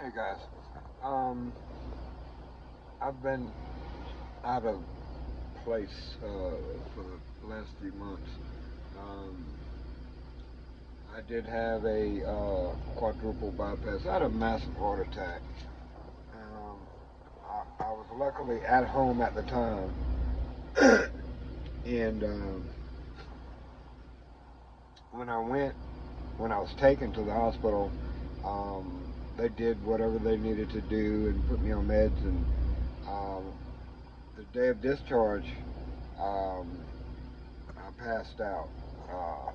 Hey guys, um, I've been out of place for the last few months. Um, I did have a quadruple bypass. I had a massive heart attack. Um, I was luckily at home at the time, and when I went, when I was taken to the hospital, they did whatever they needed to do and put me on meds. And um, the day of discharge, um, I passed out, uh,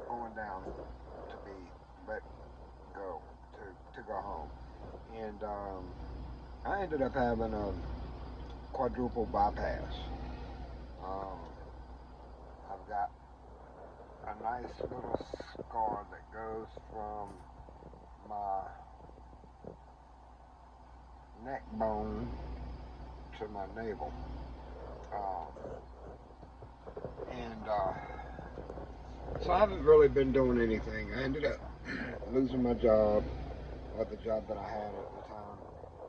going down to be let go to go home, and I ended up having a quadruple bypass. Um, I've got a nice little scar that goes from my neck bone to my navel, um, and so I haven't really been doing anything. I ended up losing my job, or the job that I had at the time,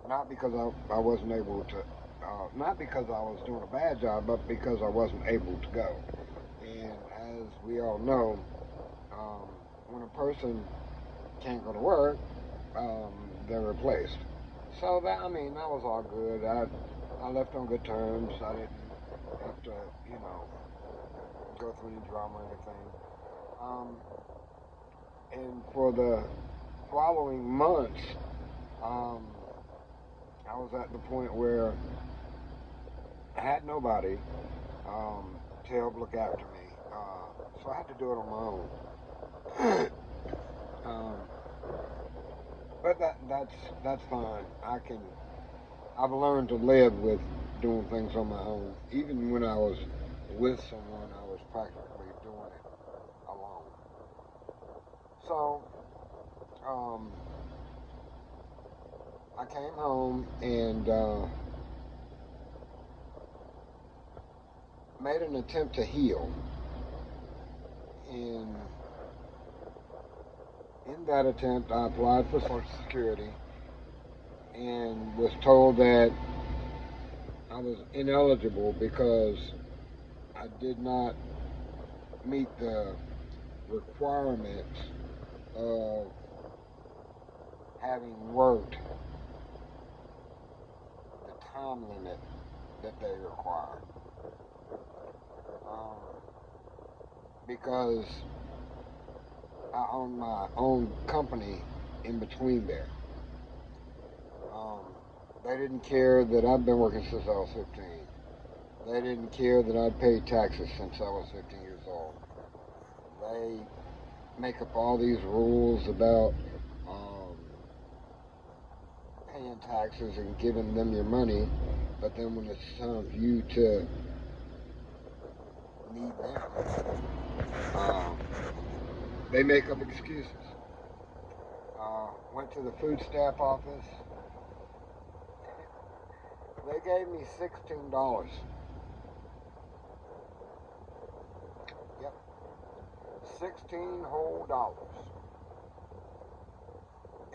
not because I wasn't able to, not because I was doing a bad job, but because I wasn't able to go. And as we all know, um, when a person can't go to work, um, they're replaced. So that, I mean, that was all good. I left on good terms. I didn't have to, you know, go through any drama or anything. Um, and for the following months, um, I was at the point where I had nobody to help look after me, so I had to do it on my own. um, but that's fine. I've learned to live with doing things on my own. Even when I was with someone, I was practically doing it alone. So um, I came home and made an attempt to heal. And in that attempt, I applied for Social Security and was told that I was ineligible because I did not meet the requirements of having worked the time limit that they require. Um, because I own my own company in between there. Um, they didn't care that I've been working since I was 15. They didn't care that I'd paid taxes since I was 15 years old. They make up all these rules about um, paying taxes and giving them your money, but then when it's time for you to need them, um, they make up excuses. Went to the food stamp office. They gave me $16. Yep, 16 whole dollars.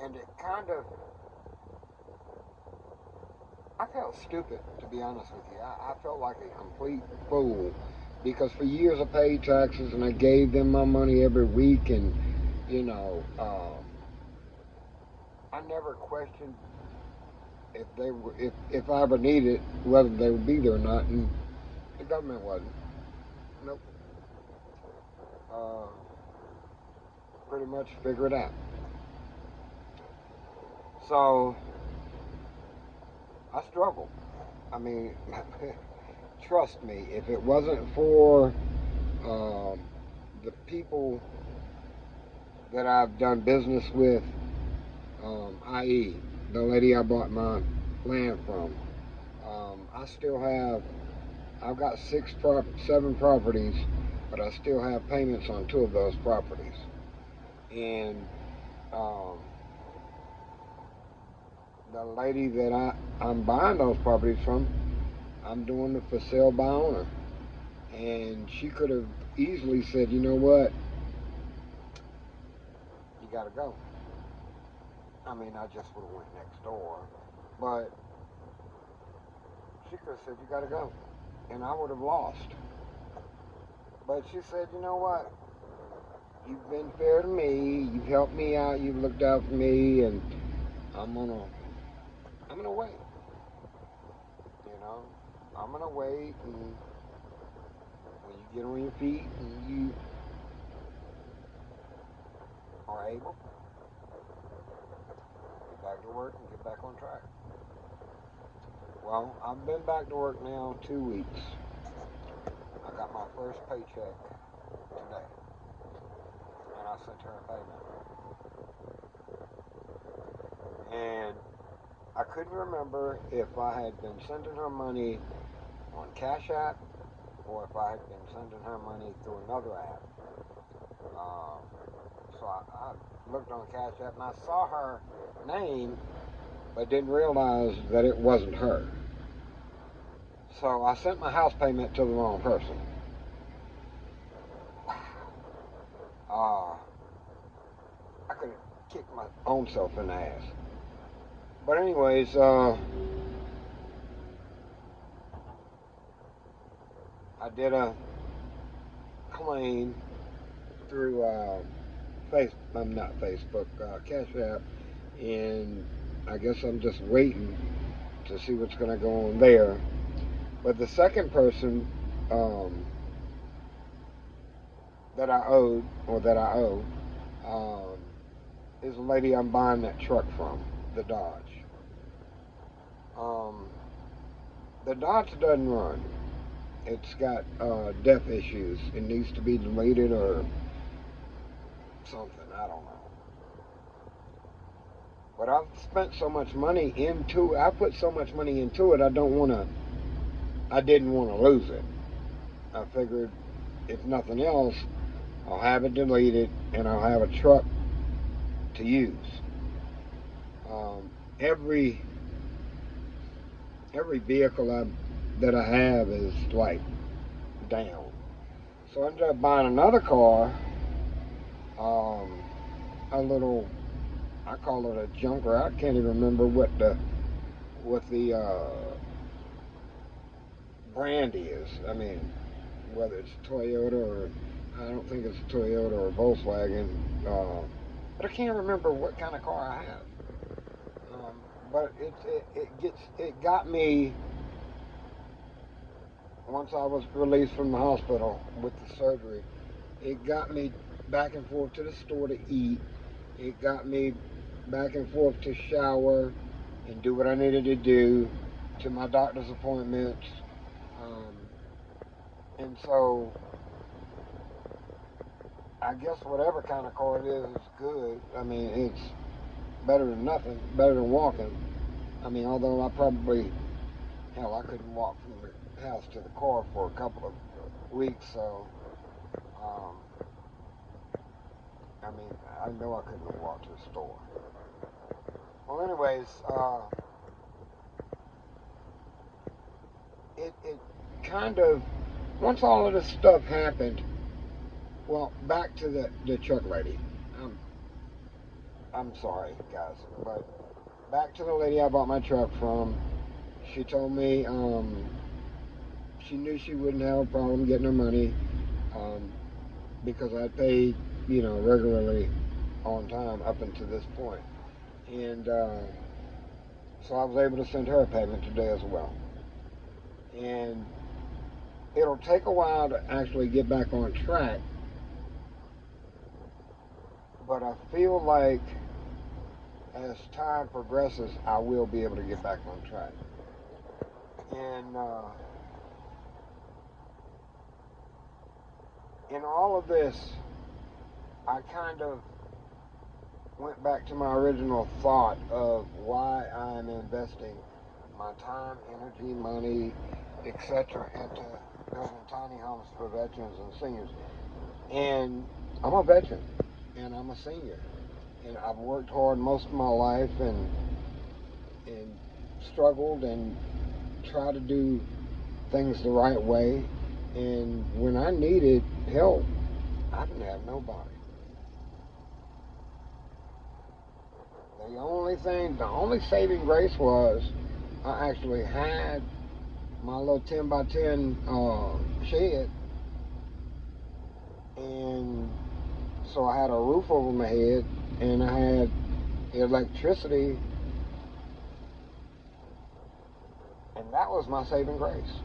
And it kind of, I felt stupid, to be honest with you. I felt like a complete fool because for years I paid taxes and I gave them my money every week, and you know, I never questioned if they were, if I ever needed whether they would be there or not, and the government wasn't. Nope. Uh, Pretty much figure it out. So I struggled. I mean, trust me, if it wasn't for um, the people that I've done business with, i.e., the lady I bought my land from, I still have, I've got seven properties, but I still have payments on two of those properties. And um, the lady that I'm buying those properties from, I'm doing it for sale by owner. And she could have easily said, you know what, you got to go. I mean, I just would have went next door. But she could have said, you got to go. And I would have lost. But she said, you know what? You've been fair to me. You've helped me out. You've looked out for me. And I'm going to wait. You know? I'm going to wait. And when you get on your feet and you are able, get back to work and get back on track. Well, I've been back to work now 2 weeks. I got my first paycheck today, and I sent her a payment. And I couldn't remember if I had been sending her money on Cash App or if I had been sending her money through another app. So I looked on Cash App and I saw her name, but didn't realize that it wasn't her. So I sent my house payment to the wrong person. I could have kicked my own self in the ass. But anyways, I did a claim through not Facebook, Cash App, and I guess I'm just waiting to see what's going to go on there. But the second person that I owe is a lady I'm buying that truck from, the Dodge. The Dodge doesn't run. It's got death issues. It needs to be deleted or something. I don't know. But I've spent so much money into it. I put so much money into it. I didn't want to lose it. I figured, if nothing else, I'll have it deleted and I'll have a truck to use. Every vehicle that I have is like down. So I ended up buying another car, a little, I call it a junker. I can't even remember what the brand is. I mean, whether it's Toyota or, I don't think it's a Toyota or a Volkswagen, but I can't remember what kind of car I have. But it got me, once I was released from the hospital with the surgery, it got me back and forth to the store to eat. It got me back and forth to shower and do what I needed to do, to my doctor's appointments. And so I guess whatever kind of car it is good. I mean, it's better than nothing, better than walking. I mean, although I couldn't walk from the house to the car for a couple of weeks, so, I mean, I know I couldn't walk to the store. Well, anyways, it kind of, once all of this stuff happened, well, back to the truck lady. I'm sorry, guys, but back to the lady I bought my truck from. She told me she knew she wouldn't have a problem getting her money because I paid, regularly on time up until this point. And so I was able to send her a payment today as well. And it'll take a while to actually get back on track, but I feel like as time progresses, I will be able to get back on track. And in all of this, I kind of went back to my original thought of why I'm investing my time, energy, money, etc. into building tiny homes for veterans and seniors. And I'm a veteran, and I'm a senior, and I've worked hard most of my life and struggled and tried to do things the right way. And when I needed help, I didn't have nobody. The only saving grace was I actually had my little 10 by 10 shed, and so I had a roof over my head, and I had electricity, and that was my saving grace.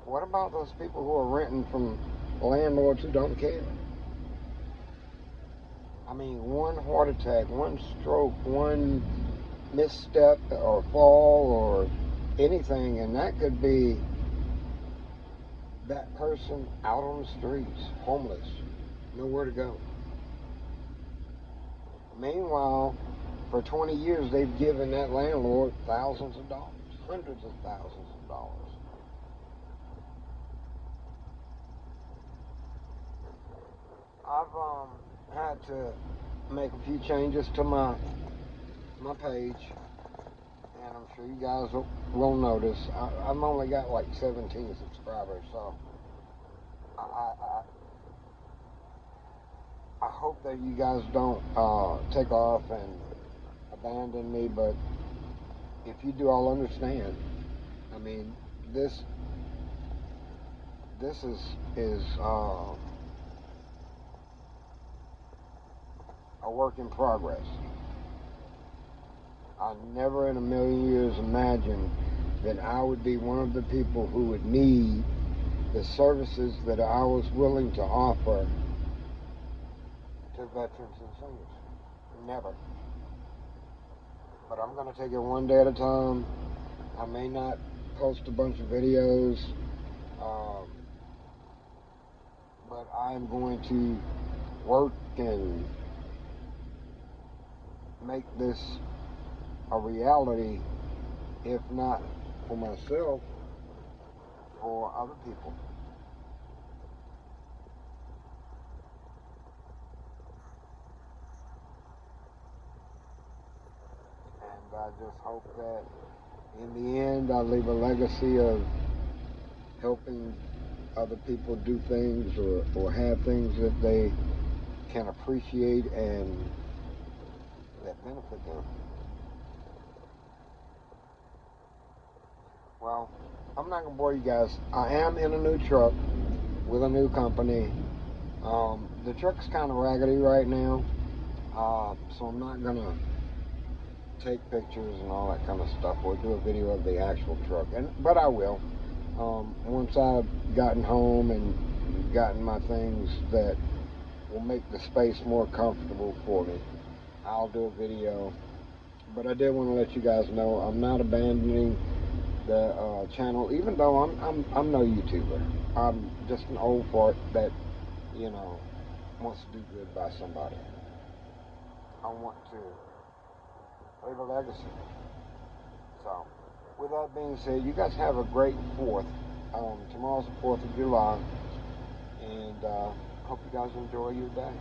What about those people who are renting from landlords who don't care? I mean, one heart attack, one stroke, one misstep or fall or anything, and that could be that person out on the streets, homeless, nowhere to go. Meanwhile, for 20 years, they've given that landlord thousands of dollars, hundreds of thousands of dollars. I've had to make a few changes to my page, and I'm sure you guys will notice. I've only got like 17 subscribers, so I hope that you guys don't take off and abandon me, but if you do, I'll understand. I mean, this is a work in progress. I never in a million years imagined that I would be one of the people who would need the services that I was willing to offer to veterans and seniors. Never. But I'm going to take it one day at a time. I may not post a bunch of videos, but I'm going to work and make this a reality, if not for myself, for other people. And I just hope that in the end I leave a legacy of helping other people do things or have things that they can appreciate and that benefit them. Well, I'm not going to bore you guys. I am in a new truck with a new company. The truck's kind of raggedy right now, so I'm not going to take pictures and all that kind of stuff or do a video of the actual truck, but I will. Once I've gotten home and gotten my things that will make the space more comfortable for me, I'll do a video. But I did want to let you guys know I'm not abandoning the channel, even though I'm no YouTuber. I'm just an old fart that, wants to do good by somebody. I want to leave a legacy. So, with that being said, you guys have a great 4th. Tomorrow's the 4th of July, and hope you guys enjoy your day.